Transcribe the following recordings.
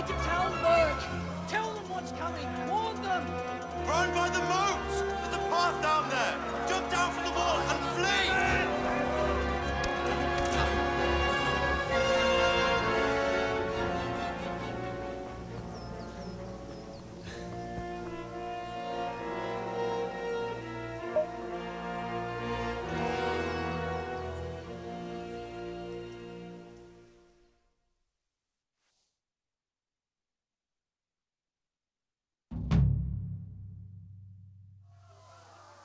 Try to tell Lurk. Tell them what's coming. Warn them. Run by the moat. There's a path down there. Jump down from the wall and flee.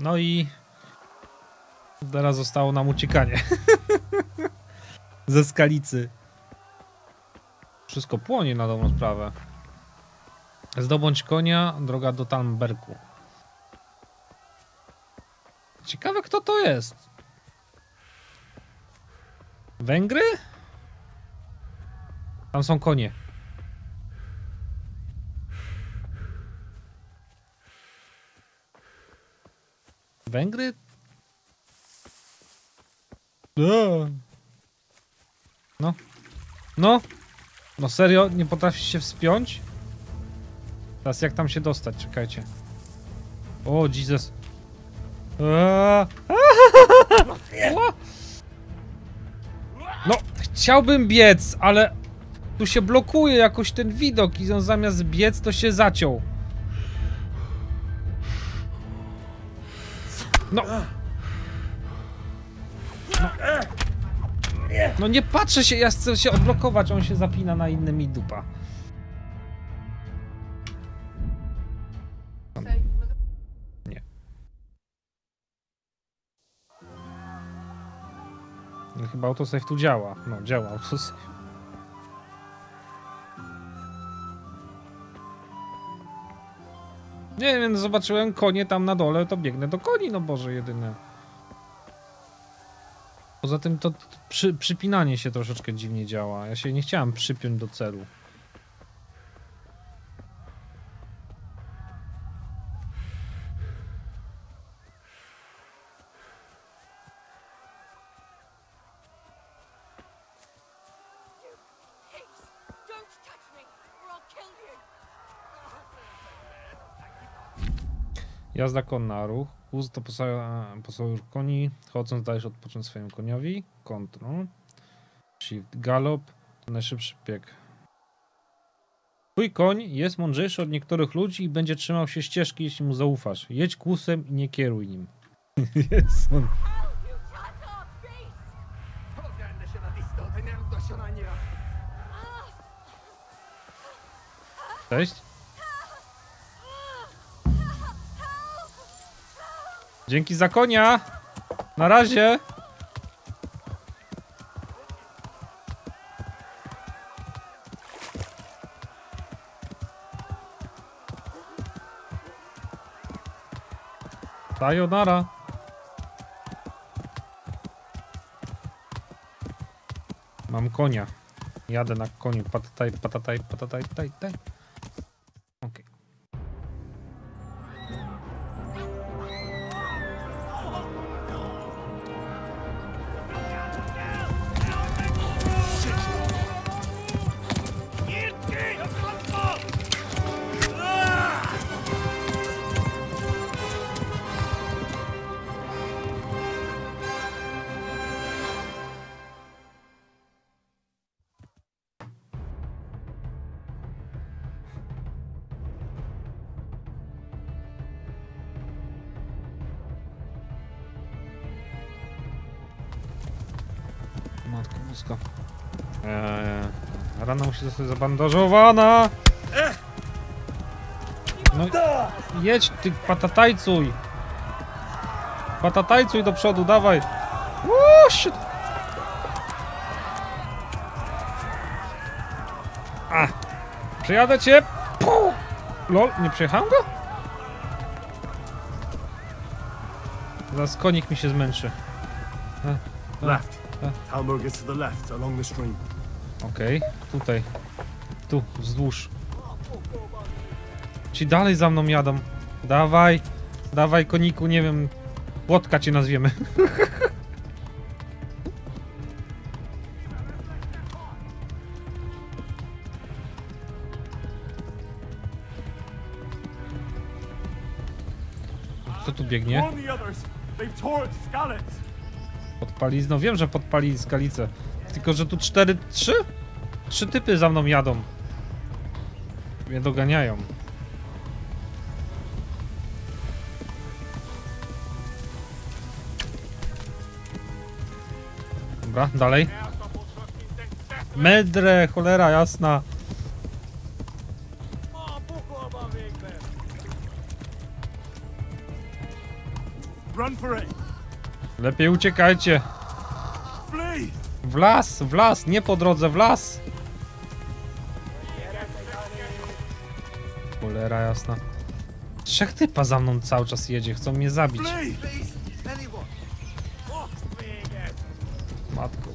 No i teraz zostało nam uciekanie ze skalicy. Wszystko płonie na dobrą sprawę. Zdobądź konia, droga do Talmberku. Ciekawe, kto to jest. Węgry? Tam są konie. Węgry? No. No. No serio? Nie potrafisz się wspiąć? Teraz jak tam się dostać? Czekajcie. O, Jesus. No, chciałbym biec, ale tu się blokuje jakoś ten widok i on zamiast biec to się zaciął. No. No nie patrzę się, ja chcę się odblokować, on się zapina na innym i dupa. Nie. No, chyba autosave tu działa. No, działa autosave. Nie wiem, zobaczyłem konie tam na dole, to biegnę do koni, no Boże, jedyne. Poza tym to przypinanie się troszeczkę dziwnie działa. Ja się nie chciałem przypiąć do celu. Jazda konna, ruch. Wóz to posażer koni. Chodząc dajesz odpocząć swojemu koniowi. Control. Shift. Galop. To najszybszy bieg. Twój koń jest mądrzejszy od niektórych ludzi i będzie trzymał się ścieżki, jeśli mu zaufasz. Jedź kłusem i nie kieruj nim. Jest on. Cześć. Dzięki za konia! Na razie! Sayonara! Mam konia. Jadę na koniu. Patataj, patataj, patataj, taj, taj. Okej. Matko boska. Rana musi zostać zabandażowana. No jedź ty patatajcuj. Patatajcuj do przodu, dawaj. Shit. A, przejadę cię. Puh. Lol, nie przejechałem go? Zaraz konik mi się zmęczy. Left. Talmor gets to the left, along the stream. Okej, tutaj. Tu, wzdłuż. Ci dalej za mną jadą. Dawaj. Dawaj, koniku, nie wiem. Płotka cię nazwiemy. Kto tu biegnie? Warn the others. They've torched Skalitz. Podpali, no wiem, że podpali skalicę. Tylko, że tu trzy typy za mną jadą. Mnie doganiają. Dobra, dalej. Medre, cholera jasna. Run for it. Lepiej uciekajcie. Flee. W las, nie po drodze, w las. Cholera jasna. Trzech typa za mną cały czas jedzie, chcą mnie zabić. Flee. Matko.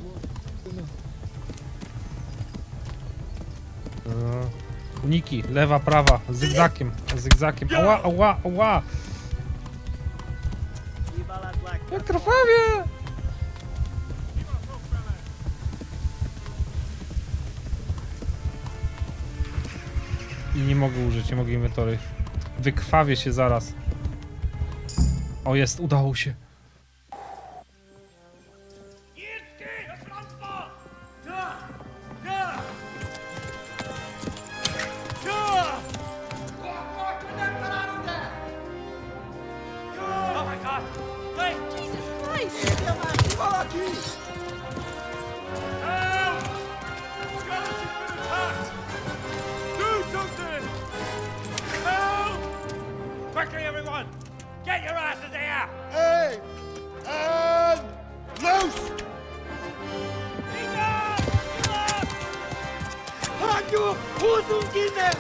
Uniki, lewa, prawa, zygzakiem. Ała, ała, ała. Ja krwawię. I nie mogę użyć, nie mogę inwentory. Wykrwawię się zaraz. O, jest, udało się. Quickly, everyone! Get your asses here! Hey! And loose! Hanyu! Uzungine!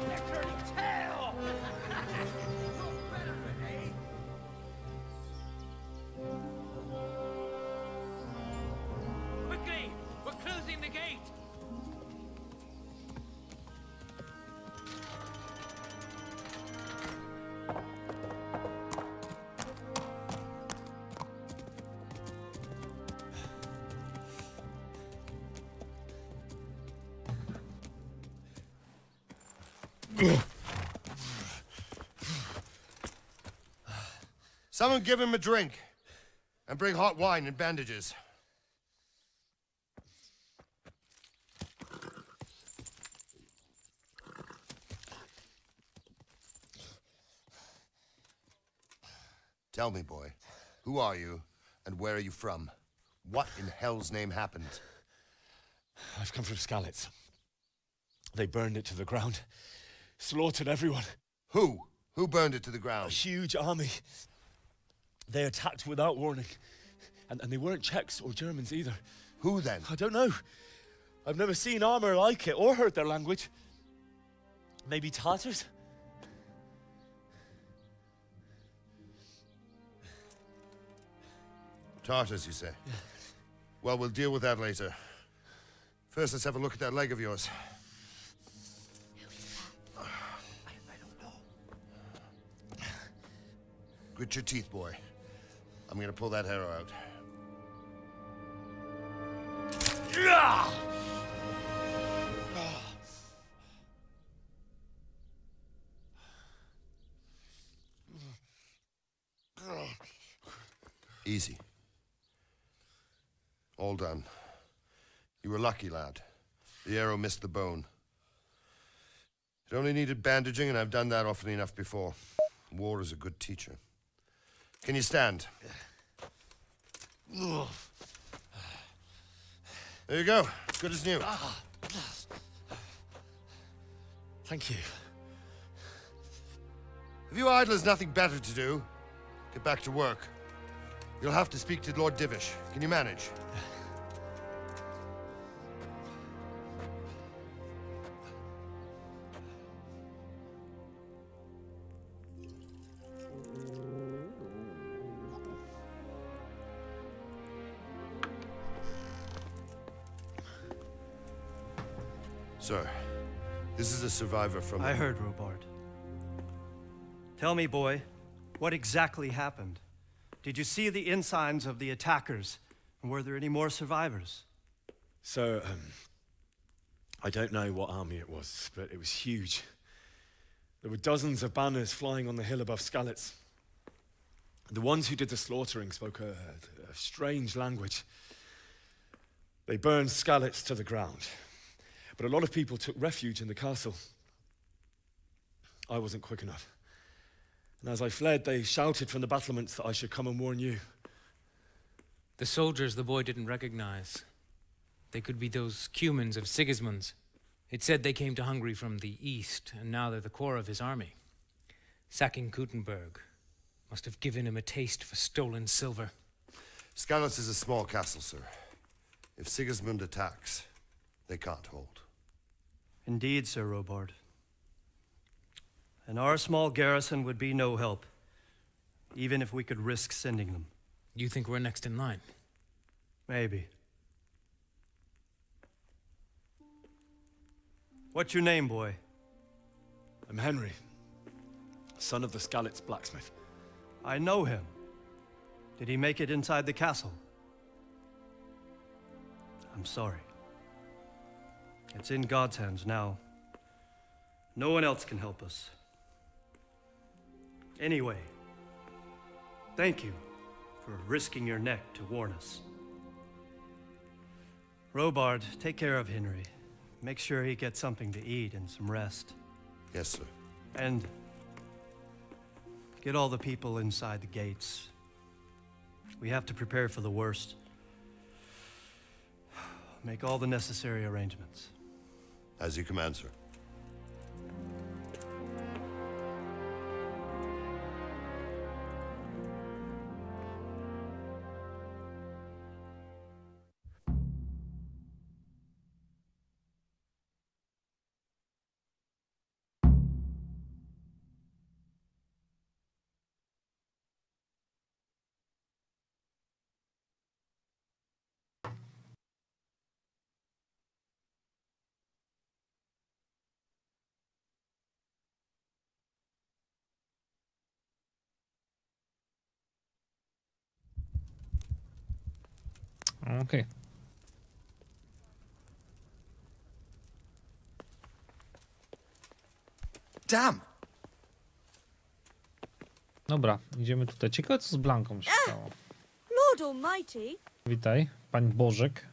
They're turning tail! Quickly! We're closing the gate! Someone give him a drink. And bring hot wine and bandages. Tell me, boy, who are you and where are you from? What in hell's name happened? I've come from Skalitz. They burned it to the ground, slaughtered everyone. Who? Who burned it to the A ground? huge army. They attacked without warning. And they weren't Czechs or Germans either. Who then? I don't know. I've never seen armor like it or heard their language. Maybe Tatars? Tartars, you say? Yeah. Well, we'll deal with that later. First, let's have a look at that leg of yours. I don't know. Grit your teeth, boy. I'm gonna pull that arrow out. Easy. All done. You were lucky, lad. The arrow missed the bone. It only needed bandaging, and I've done that often enough before. War is a good teacher. Can you stand? There you go. Good as new. Thank you. If you idlers nothing better to do, get back to work. You'll have to speak to Lord Divish. Can you manage? Sir, this is a survivor from... I heard, Robard. Tell me, boy, what exactly happened? Did you see the ensigns of the attackers? And were there any more survivors? So, I don't know what army it was, but it was huge. There were dozens of banners flying on the hill above Skalitz. The ones who did the slaughtering spoke a strange language. They burned Skalitz to the ground. But a lot of people took refuge in the castle. I wasn't quick enough. And as I fled, they shouted from the battlements that I should come and warn you. The soldiers the boy didn't recognize. They could be those Cumans of Sigismund's. It said they came to Hungary from the east, and now they're the core of his army. Sacking Gutenberg must have given him a taste for stolen silver. Skalitz is a small castle, sir. If Sigismund attacks, they can't hold. Indeed, Sir Robard. And our small garrison would be no help, even if we could risk sending them. You think we're next in line? Maybe. What's your name, boy? I'm Henry, son of the Skalitz blacksmith. I know him. Did he make it inside the castle? I'm sorry. It's in God's hands now. No one else can help us. Anyway, thank you for risking your neck to warn us. Robard, take care of Henry. Make sure he gets something to eat and some rest. Yes, sir. And get all the people inside the gates. We have to prepare for the worst. Make all the necessary arrangements. As you command, sir. Okej. Damn! Dobra, idziemy tutaj. Ciekawe, co z Blanką się stało. Lord Almighty. Witaj, pani Bożek.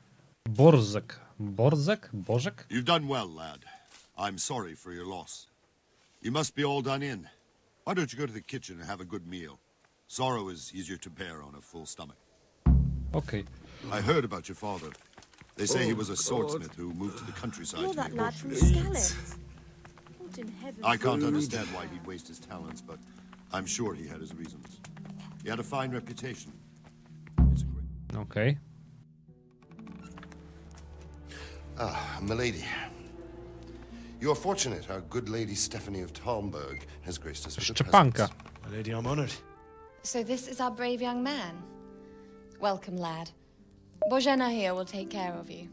Borzek. Borzek? Bożek? You've done well, lad. I'm sorry for your loss. You must be all done in. Why don't you go to the kitchen and have a good meal? Sorrow is easier to bear on a full stomach. Okej. I heard about your father. They say he was a swordsmith who moved to the countryside You're to that make lad horses. from Skalitz. What in heaven's I can't name? understand why he'd waste his talents, but I'm sure he had his reasons. He had a fine reputation. It's a great... Okej. Ah, milady. You are fortunate our good lady Stephanie of Talmberg has graced us with her Szczepanka. presence. My lady, I'm honored. So this is our brave young man. Welcome, lad. Bozhena here will take care of you.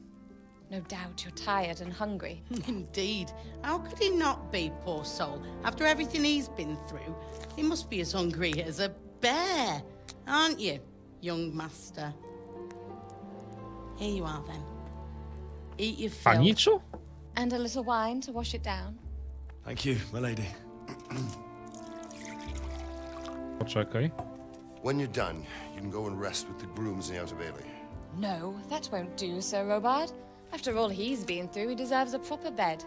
No doubt you're tired and hungry. Indeed. How could he not be, poor soul? After everything he's been through, he must be as hungry as a bear, aren't you, young master? Here you are, then. Eat your fill. Paniczu? And a little wine to wash it down. Thank you, my lady. Poczekaj. When you're done, you can go and rest with the grooms in the Outer Bailey. No, that won't do, Sir Robard. After all he's been through, he deserves a proper bed.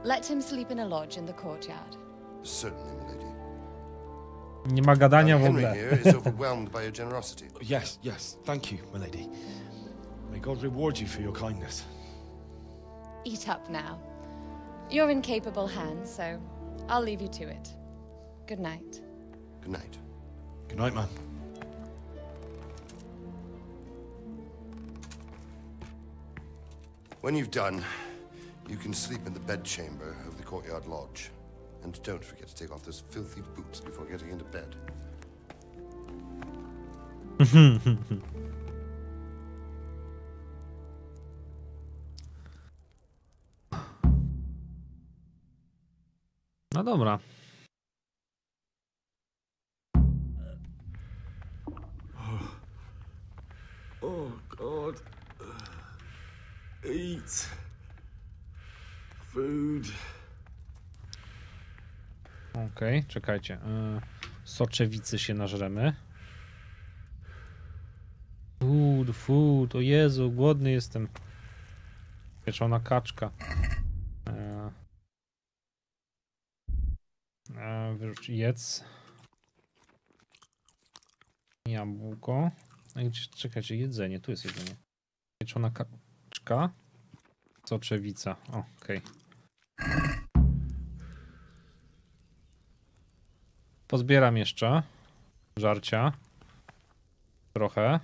Let him sleep in a lodge in the courtyard. Certainly, milady. Nie ma gadania w Henry ogóle. here is overwhelmed by your generosity. Yes, yes, thank you, my lady. May God reward you for your kindness. Eat up now. You're in capable hands, so I'll leave you to it. Good night. Good night. Good night, man. When you've done, you can sleep in the bedchamber of the courtyard lodge. And don't forget to take off those filthy boots before getting into bed. No dobra. Oh, God. Eat. Food. Okej, czekajcie. Soczewicy się nażremy. Food, o Jezu, głodny jestem. Pieczona kaczka. Jedz. Jabłko. Czekajcie, jedzenie, tu jest jedzenie. Pieczona kaczka. Soczewica, okej. Pozbieram jeszcze żarcia. Trochę.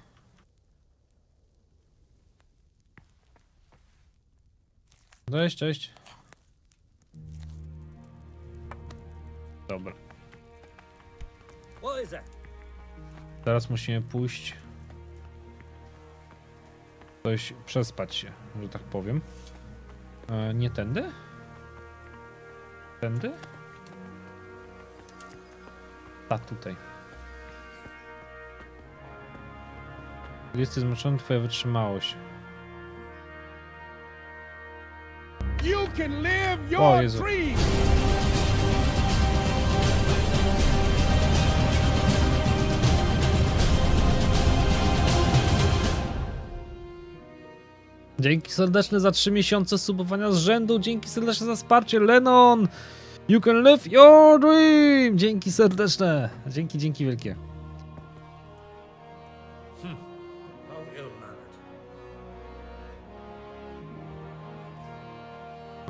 Cześć, cześć. Dobra. Teraz musimy pójść. Coś przespać się, że tak powiem. Nie tędy? Tędy? A tutaj. Jesteś zmęczony, twoja wytrzymałość. O Jezu. Dzięki serdeczne za 3 miesiące subowania z rzędu. Dzięki serdeczne za wsparcie, Lennon. You can live your dream. Dzięki serdeczne. Dzięki wielkie.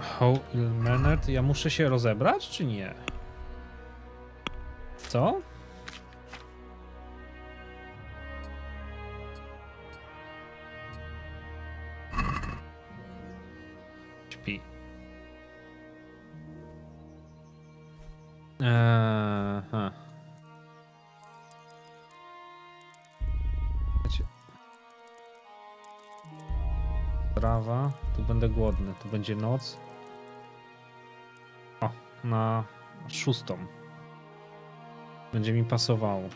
How ill-mannered? Ja muszę się rozebrać, czy nie? Co? Śpi. Trawa. Tu będę głodny. Tu będzie noc. O, na 6. Będzie mi pasowało.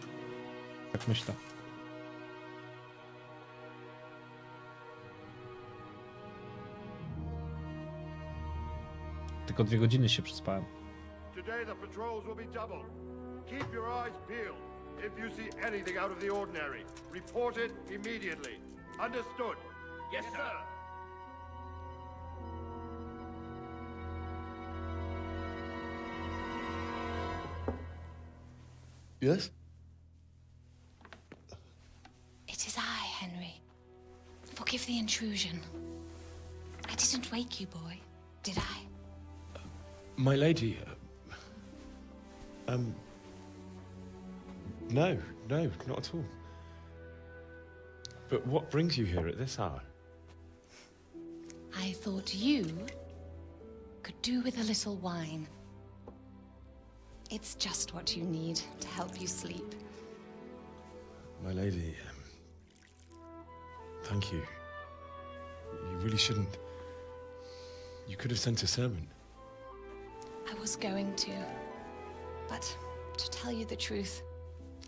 Tak myślę. Tylko 2 godziny się przespałem. Today the patrols will be doubled. Keep your eyes peeled. If you see anything out of the ordinary, report it immediately. Understood? Yes, sir. Yes? It is I, Henry. Forgive the intrusion. I didn't wake you, boy, did I? My lady, no, not at all. But what brings you here at this hour? I thought you could do with a little wine. It's just what you need to help you sleep. My lady, thank you. You really shouldn't. You could have sent a sermon. I was going to, but to tell you the truth,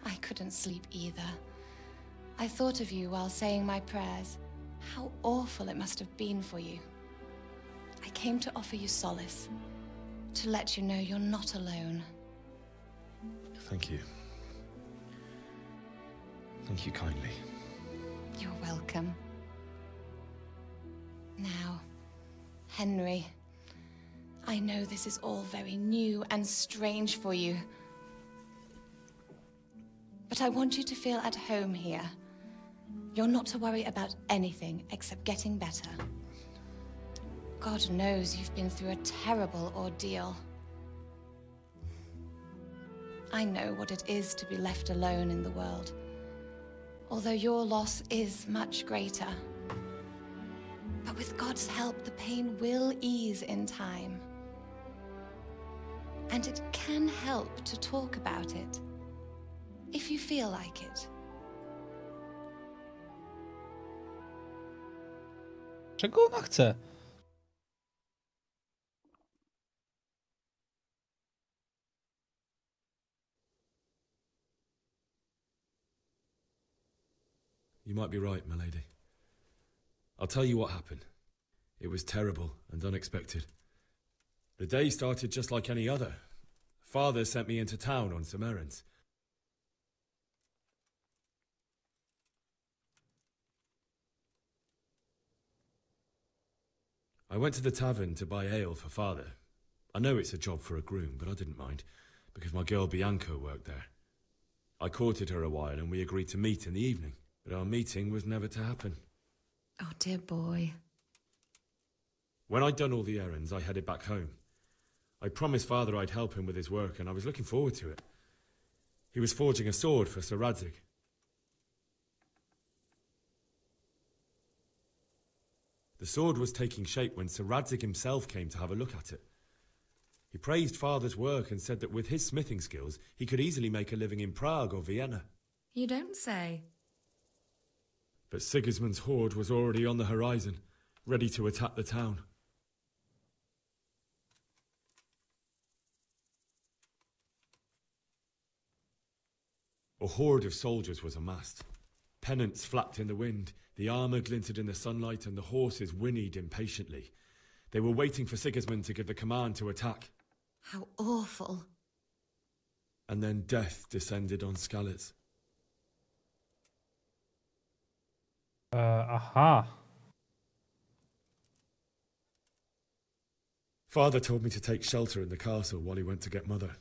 I couldn't sleep either. I thought of you while saying my prayers. How awful it must have been for you. I came to offer you solace, to let you know you're not alone. Thank you. Thank you kindly. You're welcome. Now, Henry, I know this is all very new and strange for you. But I want you to feel at home here. You're not to worry about anything except getting better. God knows you've been through a terrible ordeal. I know what it is to be left alone in the world, although your loss is much greater. But with God's help, the pain will ease in time. And it can help to talk about it, if you feel like it. Czego ona chce? You might be right, my lady. I'll tell you what happened. It was terrible and unexpected. The day started just like any other. Father sent me into town on some errands. I went to the tavern to buy ale for Father. I know it's a job for a groom, but I didn't mind, because my girl Bianca worked there. I courted her a while and we agreed to meet in the evening, but our meeting was never to happen. Oh, dear boy. When I'd done all the errands, I headed back home. I promised Father I'd help him with his work, and I was looking forward to it. He was forging a sword for Sir Radzig. The sword was taking shape when Sir Radzig himself came to have a look at it. He praised Father's work and said that with his smithing skills, he could easily make a living in Prague or Vienna. You don't say. But Sigismund's horde was already on the horizon, ready to attack the town. A horde of soldiers was amassed. Pennants flapped in the wind, the armour glinted in the sunlight, and the horses whinnied impatiently. They were waiting for Sigismund to give the command to attack. How awful. And then death descended on Skalitz. Aha. Father told me to take shelter in the castle while he went to get Mother.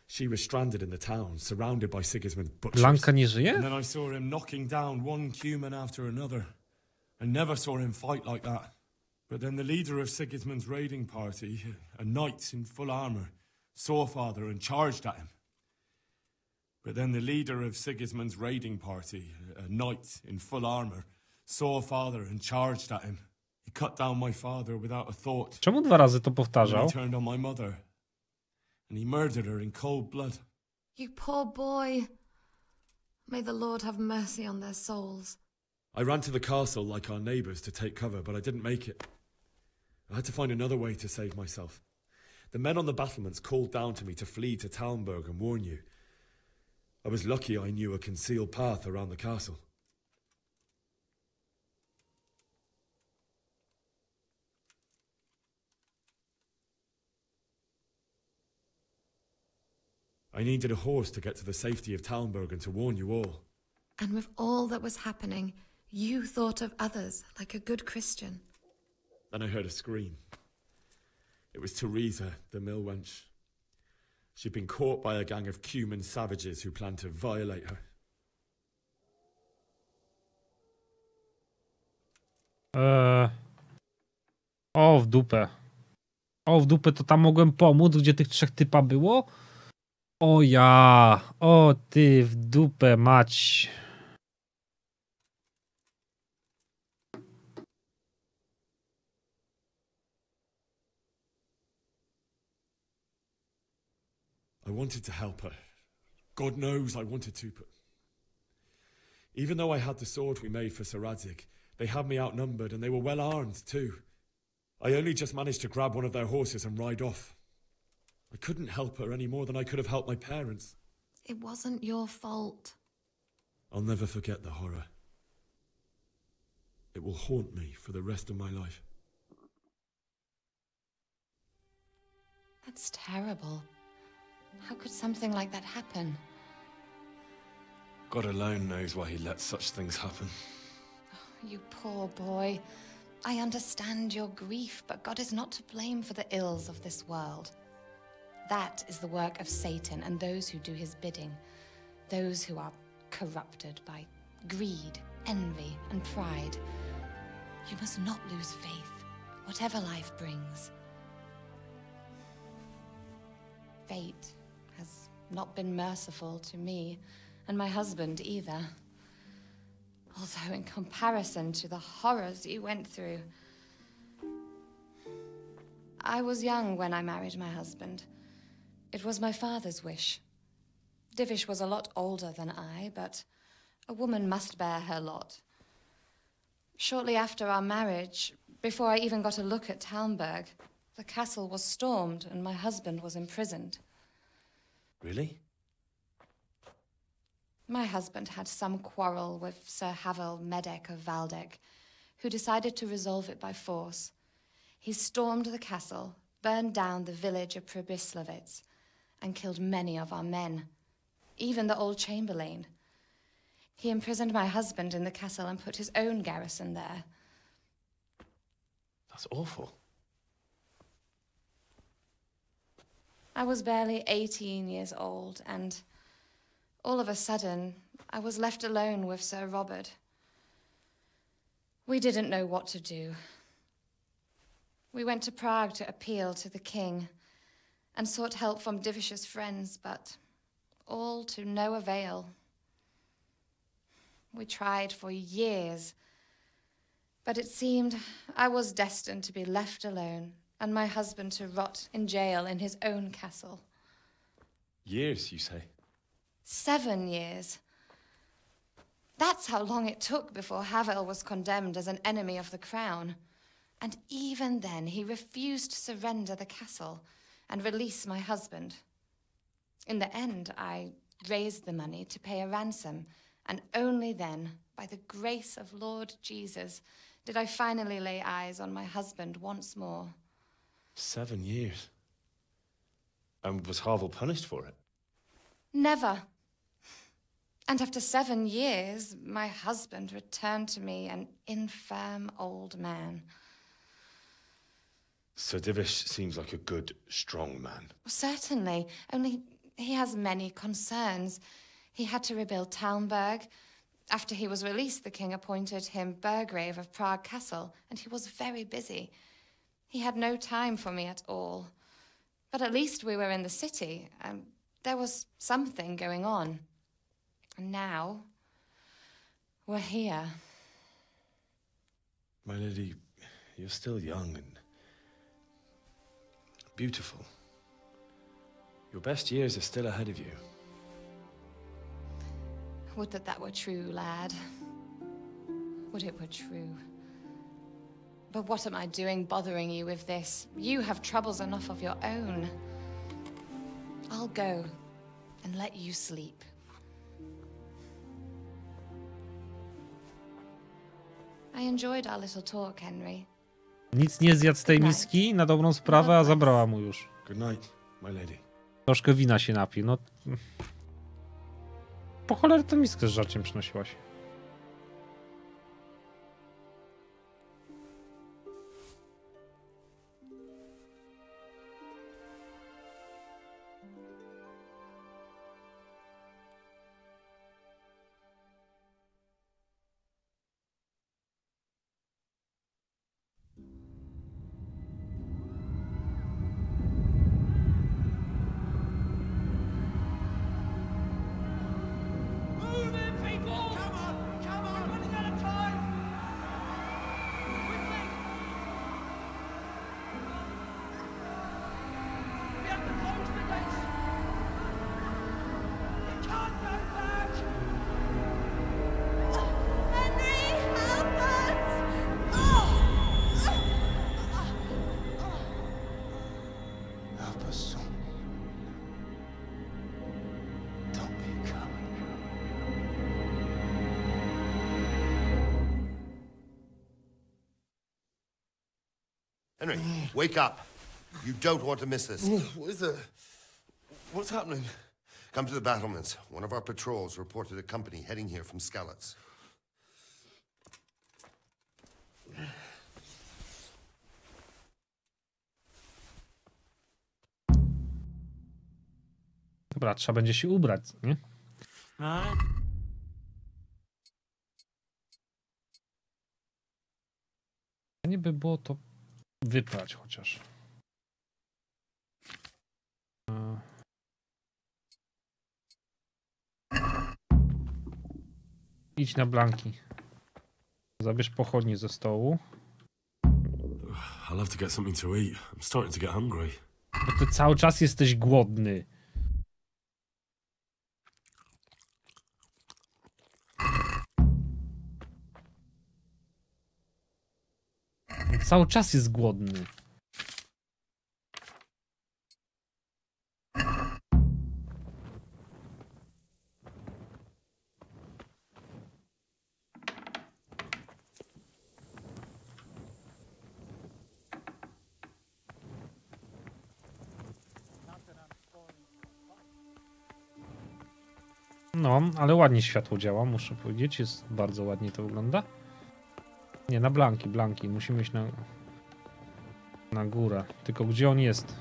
She was stranded in the town, surrounded by Sigismund's butchers. Blanka nie żyje? And then I saw him knocking down one Cuman after another. I never saw him fight like that. But then the leader of Sigismund's raiding party, a knight in full armour, saw Father and charged at him. But then the leader of Sigismund's raiding party, a knight in full armour, saw Father and charged at him. He cut down my father without a thought. Czemu 2 razy to And powtarzał? he turned on my mother. And he murdered her in cold blood. You poor boy. May the Lord have mercy on their souls. I ran to the castle like our neighbours to take cover, but I didn't make it. I had to find another way to save myself. The men on the battlements called down to me to flee to Talmberg and warn you. I was lucky I knew a concealed path around the castle. I needed a horse to get to the safety of Talmberg and to warn you all. And with all that was happening, you thought of others like a good Christian. Then I heard a scream. It was Teresa, the mill wench. She'd been caught by a gang of Cuman savages who planned to violate her. O, w dupę. O, w dupę, to tam mogłem pomóc, gdzie tych 3 typa było? O ja! O ty w dupę mać! I wanted to help her. God knows I wanted to, but... Even though I had the sword we made for Sir Radzig, they had me outnumbered and they were well armed too. I only just managed to grab one of their horses and ride off. I couldn't help her any more than I could have helped my parents. It wasn't your fault. I'll never forget the horror. It will haunt me for the rest of my life. That's terrible. How could something like that happen? God alone knows why he lets such things happen. Oh, you poor boy. I understand your grief, but God is not to blame for the ills of this world. That is the work of Satan and those who do his bidding. Those who are corrupted by greed, envy, and pride. You must not lose faith, whatever life brings. Fate has not been merciful to me, and my husband either. Although in comparison to the horrors you went through. I was young when I married my husband. It was my father's wish. Divish was a lot older than I, but a woman must bear her lot. Shortly after our marriage, before I even got a look at Talmberg, the castle was stormed and my husband was imprisoned. Really? My husband had some quarrel with Sir Havel Medek of Valdek, who decided to resolve it by force. He stormed the castle, burned down the village of Pribyslavitz, and killed many of our men, even the old chamberlain. He imprisoned my husband in the castle and put his own garrison there. That's awful. I was barely 18 years old, and all of a sudden, I was left alone with Sir Robert. We didn't know what to do. We went to Prague to appeal to the king and sought help from Divish's friends, but all to no avail. We tried for years, but it seemed I was destined to be left alone and my husband to rot in jail in his own castle. Years, you say? 7 years. That's how long it took before Havel was condemned as an enemy of the crown. And even then, he refused to surrender the castle and release my husband. In the end, I raised the money to pay a ransom, and only then, by the grace of Lord Jesus, did I finally lay eyes on my husband once more. 7 years? And was Havel punished for it? Never. And after 7 years, my husband returned to me an infirm old man. Sir Divish seems like a good, strong man. Certainly, only he has many concerns. He had to rebuild Talmberg. After he was released, the king appointed him Burgrave of Prague Castle, and he was very busy. He had no time for me at all. But at least we were in the city, and there was something going on. And now, we're here. My lady, you're still young and beautiful. Your best years are still ahead of you. Would that that were true, lad. Would it were true. But what am I doing bothering you with this? You have troubles enough of your own. I'll go and let you sleep. I enjoyed our little talk, Henry. Nic nie zjadł z tej miski, na dobrą sprawę, a zabrała mu już. Good night, my lady. Troszkę wina się napił, no. Po cholerę tę miskę z żarciem przynosiłaś. Henry, wake up. You don't want to miss this. What is it? What's happening? Come to the battlements. One of our patrols reported a company heading here from Skalitz. Dobra, trzeba będzie się ubrać, nie? Nie by było to wyprać chociaż. Idź na blanki. Zabierz pochodnie ze stołu. I'll have to get something to eat. I'm starting to get hungry. Bo ty cały czas jesteś głodny. Cały czas jest głodny. No, ale ładnie światło działa, muszę powiedzieć. Jest bardzo ładnie to wygląda. Nie, na blanki. Musimy iść na górę. Tylko gdzie on jest?